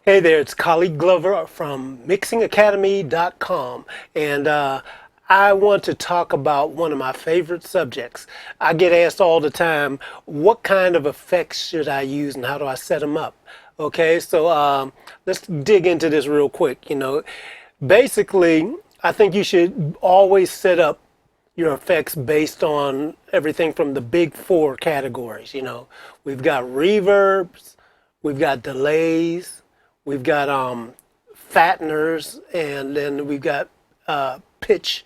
Hey there, it's Khaliq Glover from mixingacademy.com, and I want to talk about one of my favorite subjects. I get asked all the time, what kind of effects should I use and how do I set them up? Okay, so let's dig into this real quick. Basically, I think you should always set up your effects based on everything from the big four categories. We've got reverbs, we've got delays, we've got fatteners, and then we've got pitch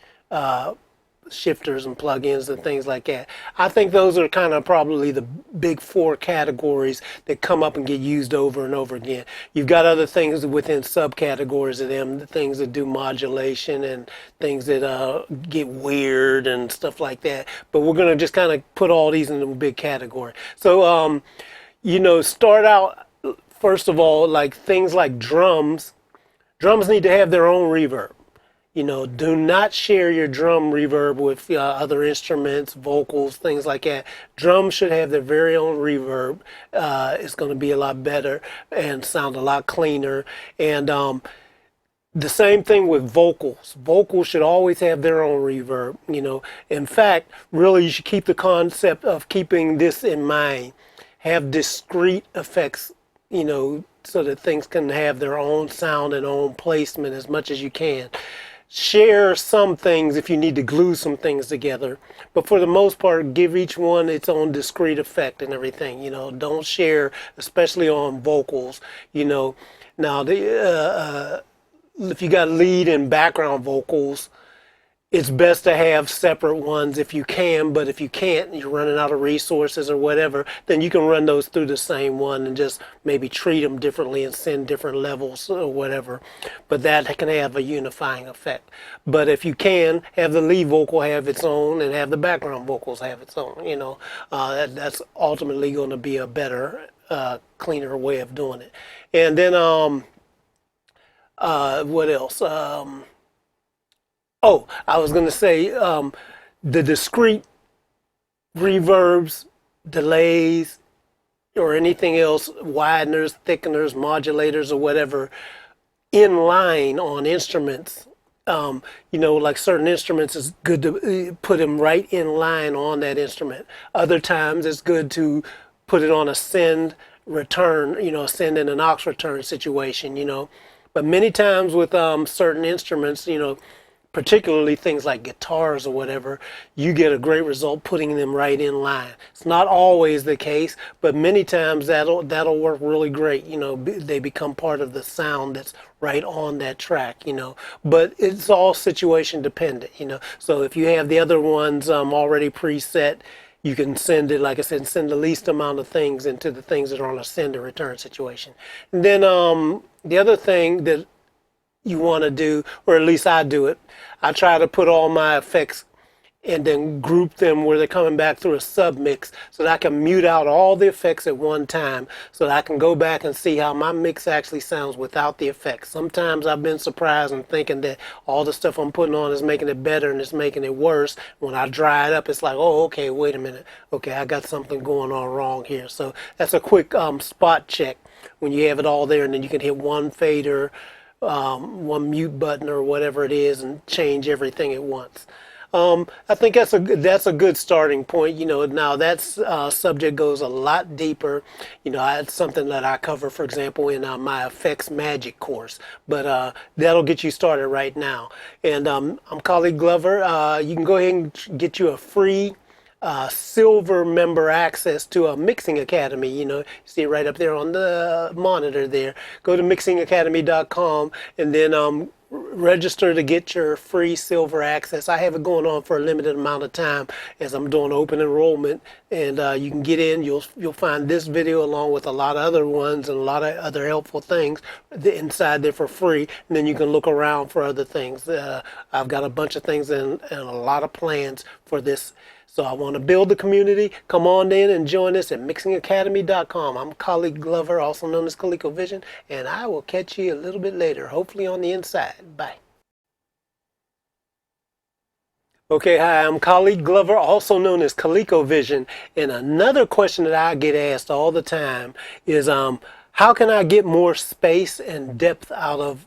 shifters and plugins and things like that. I think those are kind of probably the big four categories that come up and get used over and over again. You've got other things within subcategories of them, the things that do modulation and things that get weird and stuff like that. But we're going to just kind of put all these in a big category. So, start out first of all, like things like drums. Drums need to have their own reverb. Do not share your drum reverb with other instruments, vocals, things like that. Drums should have their very own reverb. It's going to be a lot better and sound a lot cleaner. And the same thing with vocals. Vocals should always have their own reverb. In fact, really, you should keep the concept of keeping this in mind. Have discrete effects, so that things can have their own sound and own placement as much as you can. Share some things if you need to glue some things together, but for the most part, give each one its own discrete effect and everything. Don't share, especially on vocals. Now if you got lead and background vocals, it's best to have separate ones if you can, but if you can't, you're running out of resources or whatever, then you can run those through the same one and just maybe treat them differently and send different levels or whatever. But that can have a unifying effect. But if you can, have the lead vocal have its own and have the background vocals have its own. That's ultimately going to be a better, cleaner way of doing it. And then what else? Oh, I was going to say the discrete reverbs, delays, or anything else, wideners, thickeners, modulators, or whatever, in line on instruments. Like certain instruments, it's good to put them right in line on that instrument. Other times, it's good to put it on a send return, a send and an aux return situation, But many times with certain instruments, particularly things like guitars or whatever, you get a great result putting them right in line. It's not always the case, but many times that'll work really great. They become part of the sound that's right on that track. But it's all situation dependent. So if you have the other ones already preset, you can send it, like I said, send the least amount of things into the things that are on a send and return situation. And then the other thing that you want to do, or at least I do it, I try to put all my effects and then group them where they're coming back through a sub mix so that I can mute out all the effects at one time so that I can go back and see how my mix actually sounds without the effects. Sometimes I've been surprised and thinking that all the stuff I'm putting on is making it better and it's making it worse. When I dry it up, it's like, oh, okay, wait a minute. Okay, I got something going on wrong here. So that's a quick spot check when you have it all there, and then you can hit one fader, one mute button or whatever it is, and change everything at once. I think that's a good starting point. Now that subject goes a lot deeper. It's something that I cover, for example, in my Effects Magic course. But that'll get you started right now. And I'm Khaliq Glover. You can go ahead and get you a free silver member access to a Mixing Academy. You see it right up there on the monitor there. Go to mixingacademy.com and then register to get your free silver access. I have it going on for a limited amount of time as I'm doing open enrollment, and you can get in. You'll find this video along with a lot of other ones and a lot of other helpful things inside there for free, and then you can look around for other things. I've got a bunch of things and a lot of plans for this. So I want to build the community. Come on in and join us at mixingacademy.com. I'm Khaliq Glover, also known as Khaliq-O-Vision, and I will catch you a little bit later, hopefully on the inside. Bye. Okay, hi, I'm Khaliq Glover, also known as Khaliq-O-Vision, and another question that I get asked all the time is how can I get more space and depth out of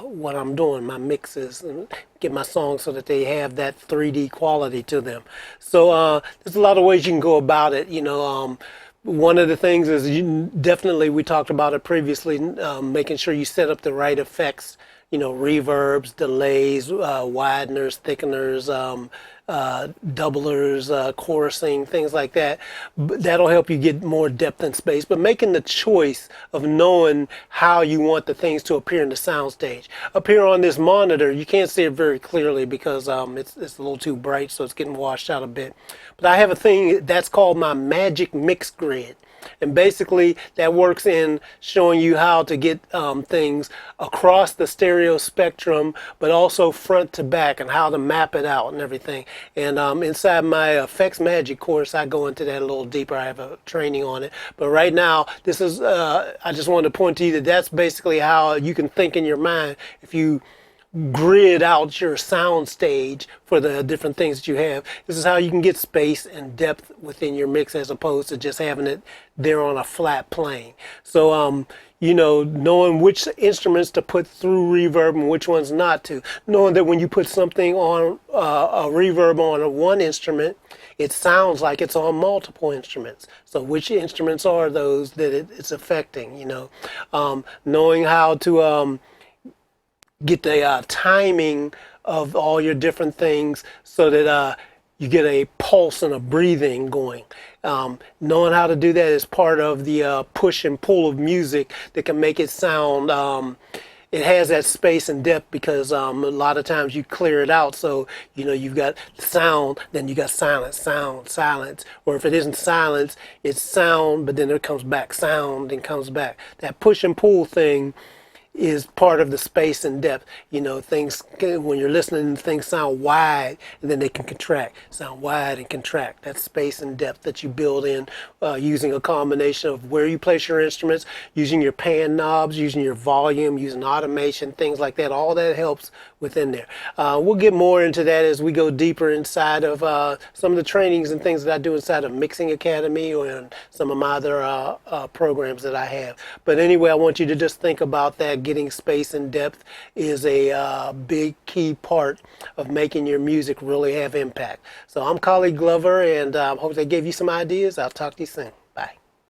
what I'm doing, my mixes, and get my songs so that they have that 3D quality to them? So there's a lot of ways you can go about it. One of the things is definitely, we talked about it previously, making sure you set up the right effects, reverbs, delays, wideners, thickeners, doublers, chorusing, things like that. That'll help you get more depth and space. But making the choice of knowing how you want the things to appear in the soundstage. Up here on this monitor, you can't see it very clearly because it's a little too bright, so it's getting washed out a bit. But I have a thing that's called my Magic Mix Grid. And basically that works in showing you how to get things across the stereo spectrum, but also front to back, and how to map it out and everything. And inside my Effects Magic course, I go into that a little deeper. I have a training on it. But right now, this is, I just wanted to point to you that that's basically how you can think in your mind if you grid out your sound stage for the different things that you have. This is how you can get space and depth within your mix, as opposed to just having it there on a flat plane. So knowing which instruments to put through reverb and which ones not to. Knowing that when you put something on a reverb on one instrument, it sounds like it's on multiple instruments. So which instruments are those that it's affecting? Knowing how to get the timing of all your different things so that you get a pulse and a breathing going. Knowing how to do that is part of the push and pull of music that can make it sound, it has that space and depth, because a lot of times you clear it out. So, you've got sound, then you got silence, sound, silence. Or if it isn't silence, it's sound, but then it comes back, sound, and comes back. That push and pull thing is part of the space and depth. Things, when you're listening, things sound wide and then they can contract, sound wide and contract. That's space and depth that you build in using a combination of where you place your instruments, using your pan knobs, using your volume, using automation, things like that. All that helps within there. We'll get more into that as we go deeper inside of some of the trainings and things that I do inside of Mixing Academy, or in some of my other programs that I have. But anyway, I want you to just think about that. Getting space and depth is a big key part of making your music really have impact. So I'm Khaliq Glover, and hope that gave you some ideas. I'll talk to you soon.